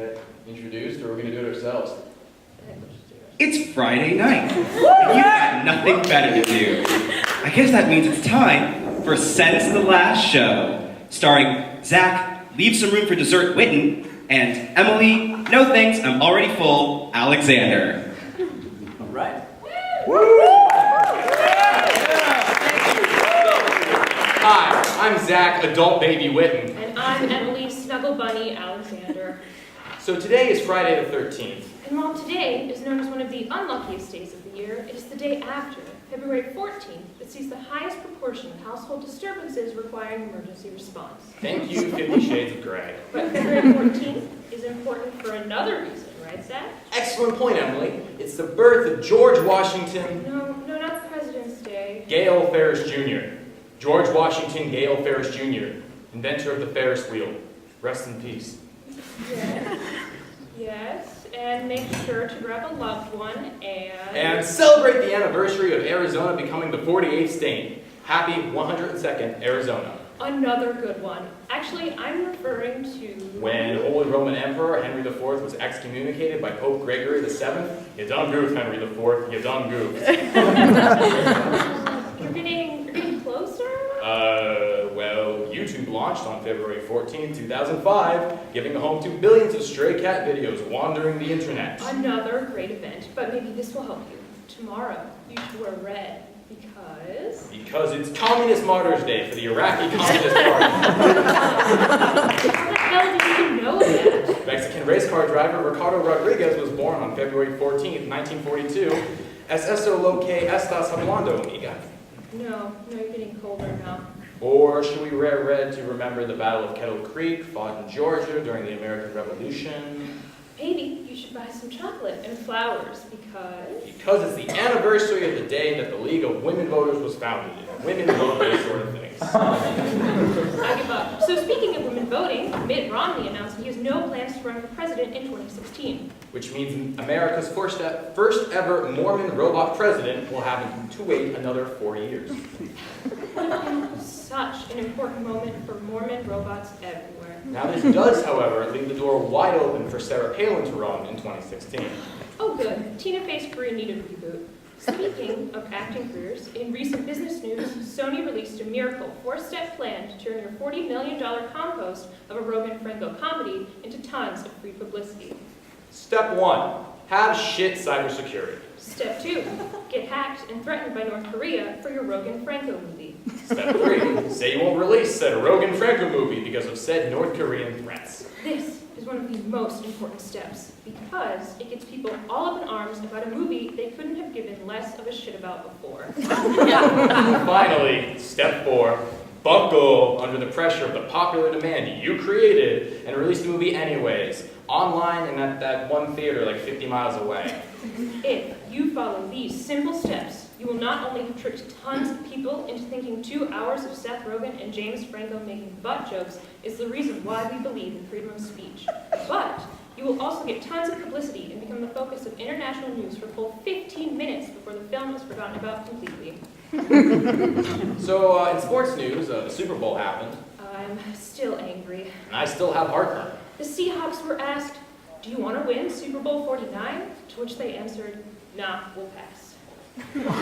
get introduced, or are we going to do it ourselves? It's Friday night, and you've got nothing better to do. I guess that means it's time for Sense the Last Show, starring Zach, Leave Some Room for Dessert Witten, and Emily, no thanks, I'm already full, Alexander. All right. Hi, I'm Zach, adult baby Witten. And I'm Emily, snuggle bunny Alexander. So today is Friday the 13th. And while today is known as one of the unluckiest days of the year, it is the day after, February 14th, that sees the highest proportion of household disturbances requiring emergency response. Thank you, 50 Shades of Grey. But February 14th is important for another reason, right, Zach? Excellent point, Emily. It's the birth of George Washington No, not President's Day. Gale Ferris Jr. George Washington Gale Ferris Jr., inventor of the Ferris wheel. Rest in peace. Yes, and make sure to grab a loved one And celebrate the anniversary of Arizona becoming the 48th state. Happy 102nd, Arizona. Another good one. Actually, I'm referring to... When Holy Roman Emperor Henry IV was excommunicated by Pope Gregory VII, you done goofed, Henry IV, you done goofed. You're getting closer? Well, YouTube launched on February 14, 2005, giving a home to billions of stray cat videos wandering the internet. Another great event, but maybe this will help you. Tomorrow, you should wear red, because... Because it's Communist Martyrs Day for the Iraqi Communist Party. How the hell did you know that? Mexican race car driver Ricardo Rodriguez was born on February 14, 1942. Es eso lo que estás hablando, amiga? No, you're getting colder now. Or should we wear red to remember the Battle of Kettle Creek, fought in Georgia during the American Revolution? Maybe you should buy some chocolate and flowers, because... Because it's the anniversary of the day that the League of Women Voters was founded. Women vote those sort of things. I give up. So speaking of women voting, Mitt Romney announced he has no plans to run for president in 2016. Which means America's first ever Mormon robot president will have to wait another 4 years. Such an important moment for Mormon robots everywhere. Now this does, however, leave the door wide open for Sarah Palin to run in 2016. Oh good, Tina Fey's career needed a reboot. Speaking of acting careers, in recent business news, Sony released a miracle 4-step plan to turn your $40 million compost of a Rogan Franco comedy into tons of free publicity. Step 1, have shit cybersecurity. Step 2, get hacked and threatened by North Korea for your Rogan Franco movie. Step 3, say you won't release said Rogan Franco movie because of said North Korean threats. This is one of the most important steps because it gets people all up in arms about a movie they couldn't have given less of a shit about before. Finally, step 4, buckle under the pressure of the popular demand you created and release the movie anyways, online and at that one theater like 50 miles away. If you follow these simple steps, you will not only have tricked tons of people into thinking 2 hours of Seth Rogen and James Franco making butt jokes is the reason why we believe in freedom of speech, but you will also get tons of publicity and become the focus of international news for a full 15 minutes before the film is forgotten about completely. So in sports news, the Super Bowl happened. I'm still angry. And I still have heartburn. The Seahawks were asked, "Do you want to win Super Bowl 49? To which they answered, "Nah, we'll pass." Now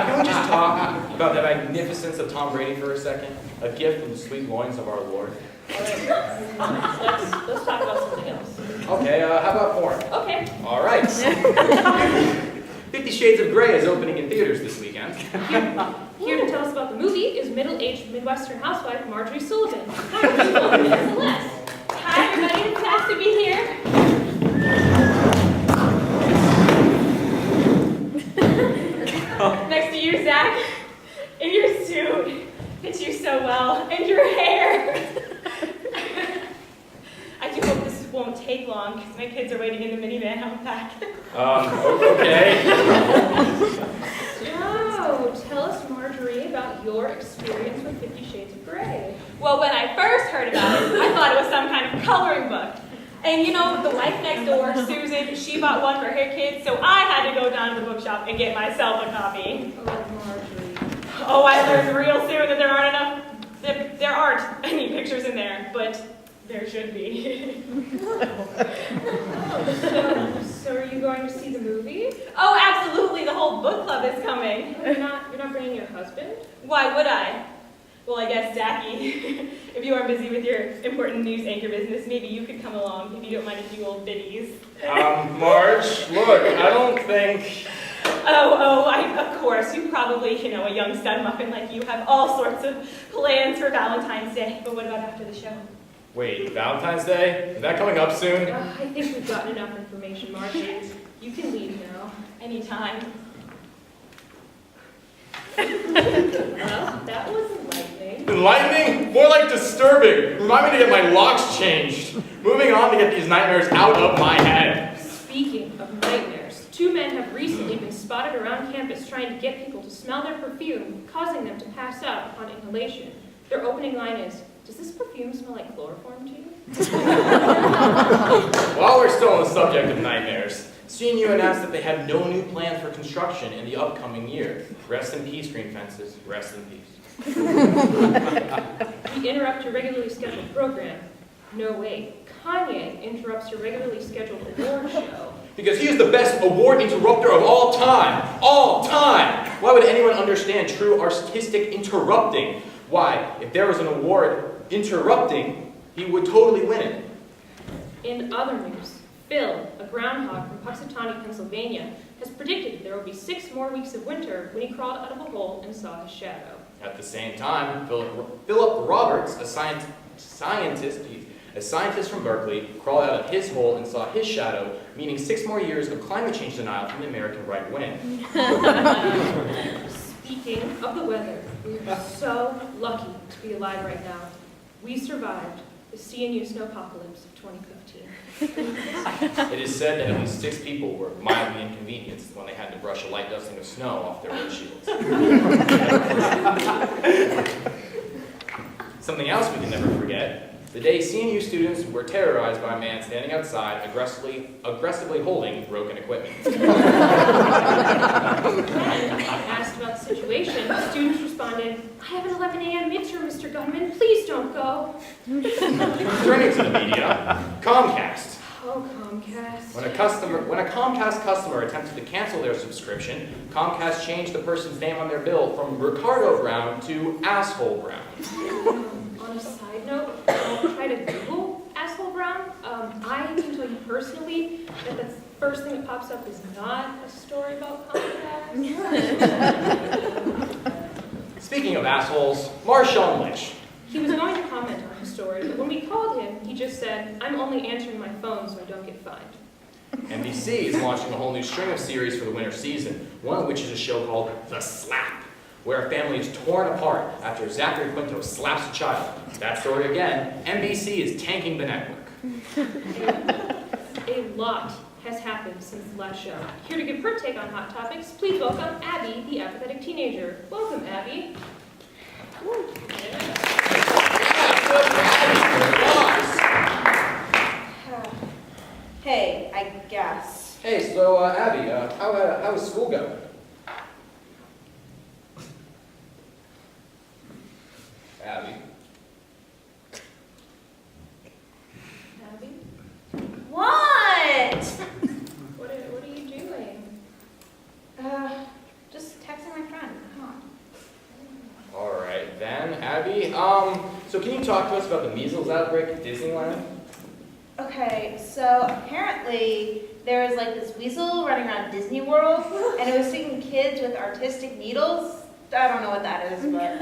can we just talk about the magnificence of Tom Brady for a second? A gift from the sweet loins of our Lord. Let's talk about something else. Okay, how about porn? Okay. All right. 50 Shades of Grey is opening in theaters this weekend. Here to tell us about the movie is middle-aged Midwestern housewife Marjorie Sullivan. Hi, people. Celeste. Hi, everybody. It's nice to be here. Next to you, Zach, in your suit. Fits you so well. And your hair. I do hope this won't take long, because my kids are waiting in the minivan out back. Okay. So, tell us, Marjorie, about your experience with 50 Shades of Grey. Well, when I first heard about it, I thought it was some kind of coloring book. And you know, the wife next door, Susan, she bought one for her kids, so I had to go down to the bookshop and get myself a copy. Oh, Marjorie. Oh, I learned real soon that there aren't any pictures in there, but there should be. So are you going to see the movie? Oh, absolutely, the whole book club is coming. You're not bringing your husband? Why would I? Well, I guess, Zachy, if you aren't busy with your important news anchor business, maybe you could come along if you don't mind a few old biddies. Marge, look, I don't think... Of course, you probably, a young stud muffin like you have all sorts of plans for Valentine's Day. But what about after the show? Wait, Valentine's Day? Is that coming up soon? I think we've gotten enough information, Marge. You can leave now. Anytime. Well, that was enlightening. Enlightening? More like disturbing. Remind me to get my locks changed. Moving on to get these nightmares out of my head. Speaking of nightmares, 2 men have recently been spotted around campus trying to get people to smell their perfume, causing them to pass out upon inhalation. Their opening line is, "Does this perfume smell like chloroform to you?" While we're still on the subject of nightmares, CNU announced that they have no new plans for construction in the upcoming year. Rest in peace, green fences. Rest in peace. We interrupt your regularly scheduled program. No, wait. Kanye interrupts your regularly scheduled award show. Because he is the best award interrupter of all time. All time! Why would anyone understand true artistic interrupting? Why, if there was an award interrupting, he would totally win it. In other news, Phil, a groundhog from Puxatawny, Pennsylvania, has predicted there will be 6 more weeks of winter when he crawled out of a hole and saw his shadow. At the same time, Philip Roberts, a scientist from Berkeley, crawled out of his hole and saw his shadow, meaning 6 more years of climate change denial from the American right wing. Speaking of the weather, we are so lucky to be alive right now. We survived the CNU snowpocalypse of 2015. It is said that at least 6 people were mildly inconvenienced when they had to brush a light dusting of snow off their windshields. Something else we can never forget, the day CNU students were terrorized by a man standing outside aggressively holding broken equipment. Asked about the situation, the students responded, "I have an 11 a.m. midterm, Mr. Gunman. Please don't go." Turning to the media, Comcast. Oh, Comcast. When a Comcast customer attempted to cancel their subscription, Comcast changed the person's name on their bill from Ricardo Brown to Asshole Brown. On a side note, try to Google Asshole Brown. I can tell you personally that the first thing that pops up is not a story about Comcast. Speaking of assholes, Marshawn Lynch. He was going to comment on his story, but when we called him, he just said, "I'm only answering my phone so I don't get fined." NBC is launching a whole new string of series for the winter season, one of which is a show called The Slap, where a family is torn apart after Zachary Quinto slaps a child. That story again, NBC is tanking the network. A lot has happened since the last show. Here to give her take on hot topics, please welcome Abby, the apathetic teenager. Welcome, Abby. Hey, I guess. Hey, so Abby, how is school going? Abby. Abby? What? What are you doing? Just texting my friend. Come on. All right then, Abby. So can you talk to us about the measles outbreak at Disneyland? Okay, so apparently there was like this weasel running around Disney World, and it was sticking kids with artistic needles. I don't know what that is, but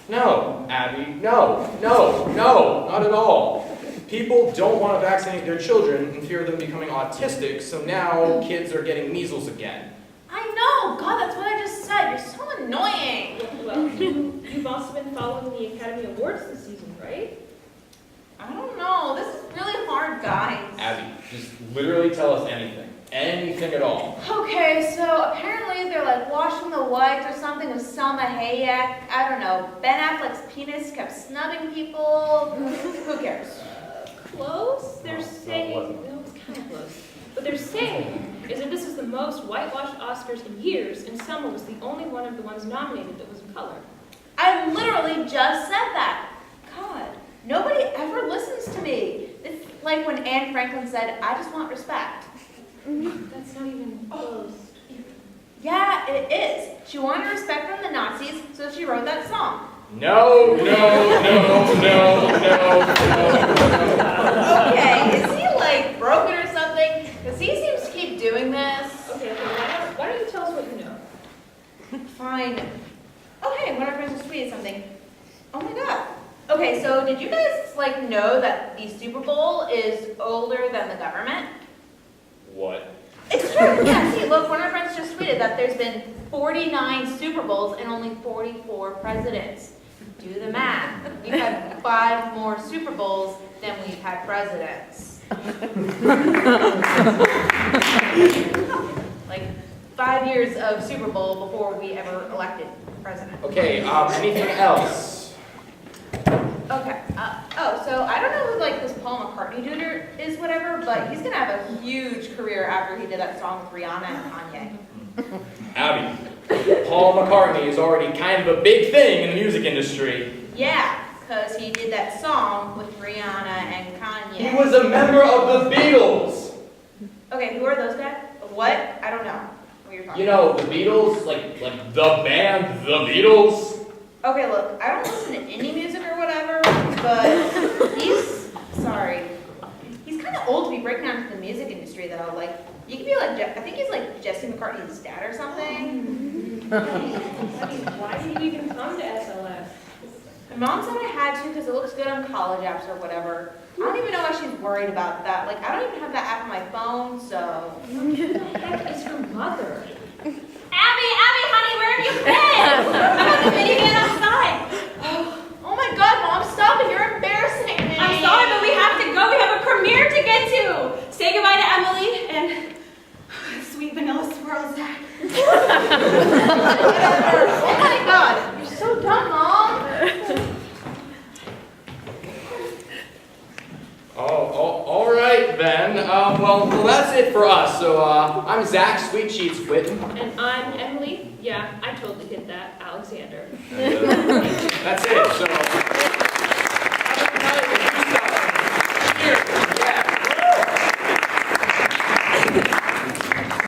No, Abby, no, not at all. People don't want to vaccinate their children in fear of them becoming autistic, so now kids are getting measles again. I know. God, that's what I just said. You're so annoying. Well, you've also been following the Academy Awards this season, right? I don't know. This is really hard, guys. Abby, just literally tell us anything. Anything at all. Okay, so apparently they're like washing the whites or something with Selma Hayek. I don't know. Ben Affleck's penis kept snubbing people. Who cares? Close? They're No, saying, it wasn't. no, it's kind of close. What they're saying is that this is the most whitewashed Oscars in years, and Selma was the only one of the ones nominated that was in color. I literally just said that. God, nobody ever listens to me. like when Anne Franklin said, "I just want respect." That's not even close. Yeah, it is. She wanted respect from the Nazis, so she wrote that song. No. Okay, is he like broken or something? Because he seems to keep doing this. Okay, why don't you tell us what you know? Fine. Okay, one of our friends just tweeted something. Oh my god. Okay, so did you guys like know that the Super Bowl is older than the government? What? It's true. Yeah, see, look, one of our friends just tweeted that there's been 49 Super Bowls and only 44 presidents. Do the math. We've had 5 more Super Bowls than we've had presidents. Like 5 years of Super Bowl before we ever elected president. Okay, anything else? Okay. So I don't know who like this Paul McCartney dude is, whatever, but he's gonna have a huge career after he did that song with Rihanna and Kanye. Abby, Paul McCartney is already kind of a big thing in the music industry. Yeah, because he did that song with Rihanna and Kanye. He was a member of the Beatles. Okay, who are those guys? What? I don't know what you're talking You know, the Beatles, like the band, the Beatles. Okay, look, I don't listen to indie music or whatever, but he's kind of old to be breaking out into the music industry, though. Like, you could be like, I think he's like Jesse McCartney's dad or something. I mean, why did you even come to SLS? My mom said I had to because it looks good on college apps or whatever. I don't even know why she's worried about that. Like, I don't even have that app on my phone, so. Who the heck is your mother? Abby, honey, where have you been? I'm at the minivan outside. Oh my god, Mom, stop it. You're embarrassing me. I'm sorry, but we have to go. We have a premiere to get to. Say goodbye to Emily and sweet vanilla swirls, Zach. Oh my god, you're so dumb, Mom. All right then. Well, that's it for us. So, I'm Zach Sweet Sheets Whitten. And I'm Emily. Yeah, I totally did that. Alexander. And,